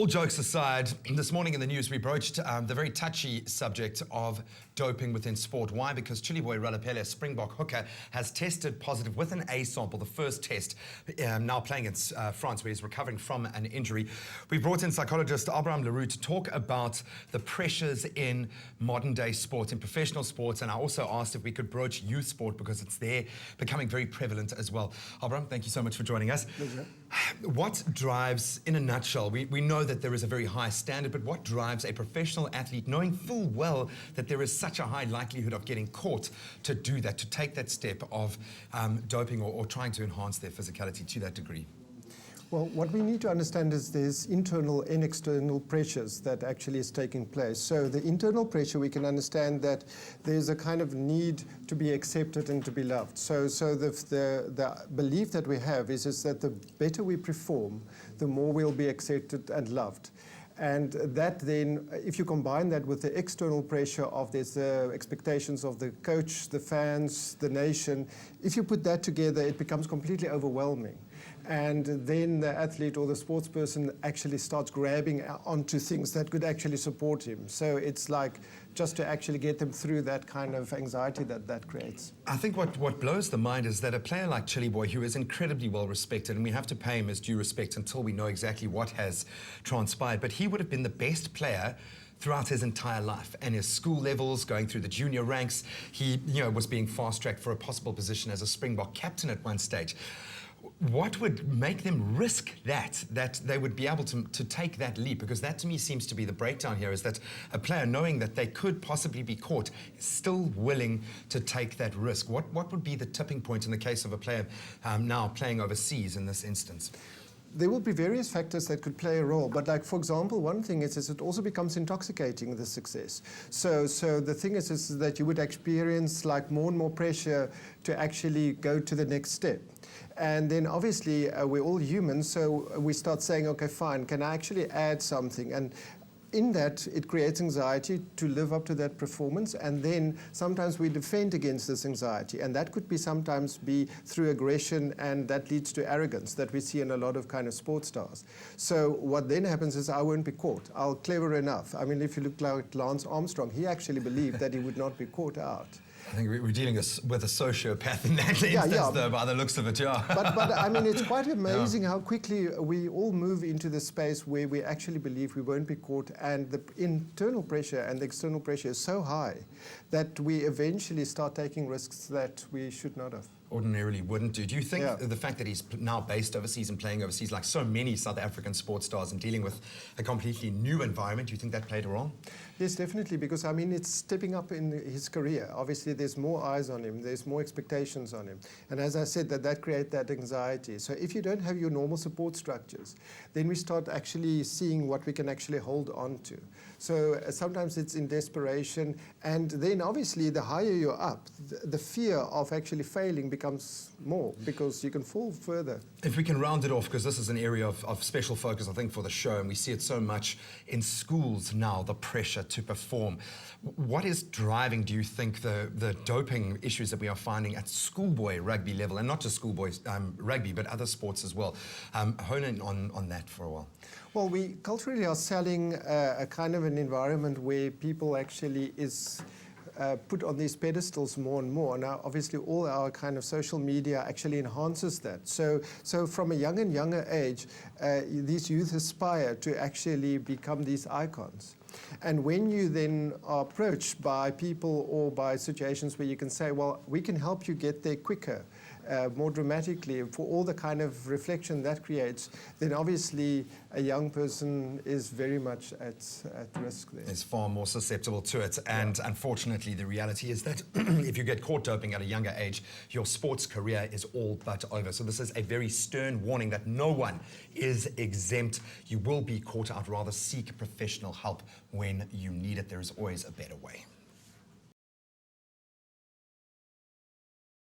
All jokes aside, this morning in the news we broached the very touchy subject of doping within sport. Why? Because Chile boy Ralapele, Springbok hooker, has tested positive with an A sample, the first test, now playing in France where he's recovering from an injury. We brought in psychologist Roux to talk about the pressures in modern day sports, in professional sports, and I also asked if we could broach youth sport because it's there becoming very prevalent as well. Roux, thank you so much for joining us. Pleasure. What drives, in a nutshell, we know that there is a very high standard, but what drives a professional athlete, knowing full well that there is such a high likelihood of getting caught, to do that, to take that step of doping or trying to enhance their physicality to that degree? Well, what we need to understand is there's internal and external pressures that actually is taking place. So the internal pressure, we can understand that there's a kind of need to be accepted and to be loved. So the belief that we have is that the better we perform, the more we'll be accepted and loved. And that then, if you combine that with the external pressure of there's the expectations of the coach, the fans, the nation, if you put that together, it becomes completely overwhelming. And then the athlete or the sports person actually starts grabbing onto things that could actually support him. So it's like just to actually get them through that kind of anxiety that creates. I think what blows the mind is that a player like Chile boy, who is incredibly well respected, and we have to pay him his due respect until we know exactly what has transpired, but he would have been the best player throughout his entire life and his school levels, going through the junior ranks. He was being fast-tracked for a possible position as a Springbok captain at one stage. What would make them risk that they would be able to take that leap? Because that to me seems to be the breakdown here, is that a player, knowing that they could possibly be caught, is still willing to take that risk. What would be the tipping point in the case of a player now playing overseas in this instance? There will be various factors that could play a role, but like, for example, one thing is it also becomes intoxicating, the success. So the thing is that you would experience like more and more pressure to actually go to the next step. And then obviously we're all humans, so we start saying, okay, fine, can I actually add something? And in that, it creates anxiety to live up to that performance, and then sometimes we defend against this anxiety, and that could be sometimes be through aggression, and that leads to arrogance that we see in a lot of kind of sports stars. So what then happens is I won't be caught. I'll clever enough. I mean, if you look like Lance Armstrong, he actually believed that he would not be caught out. I think we're dealing with a sociopath in that instance, though, by the looks of it, yeah. But I mean, it's quite amazing how quickly we all move into the space where we actually believe we won't be caught, and the internal pressure and the external pressure is so high that we eventually start taking risks that we should not have. Ordinarily wouldn't do. Do you think the fact that he's now based overseas and playing overseas, like so many South African sports stars, and dealing with a completely new environment, do you think that played a role? Yes, definitely, because I mean, it's stepping up in his career. Obviously, there's more eyes on him, there's more expectations on him. And as I said, that creates that anxiety. So if you don't have your normal support structures, then we start actually seeing what we can actually hold on to. So sometimes it's in desperation, and then obviously the higher you're up, the fear of actually failing becomes more, because you can fall further. If we can round it off, because this is an area of special focus, I think, for the show, and we see it so much in schools now, the pressure to perform. What is driving, do you think, the doping issues that we are finding at schoolboy rugby level, and not just schoolboy rugby, but other sports as well? Hone in on that for a while. Well, we culturally are selling a kind of an environment where people actually is put on these pedestals more and more. Now, obviously, all our kind of social media actually enhances that. So from a younger and younger age, these youth aspire to actually become these icons. And when you then are approached by people or by situations where you can say, well, we can help you get there quicker, more dramatically, for all the kind of reflection that creates, then obviously a young person is very much at risk there. Is far more susceptible to it. And unfortunately, the reality is that if you get caught doping at a younger age, your sports career is all but over. So this is a very stern warning that no one is exempt. You will be caught out. Rather seek professional help when you need it. There is always a better way.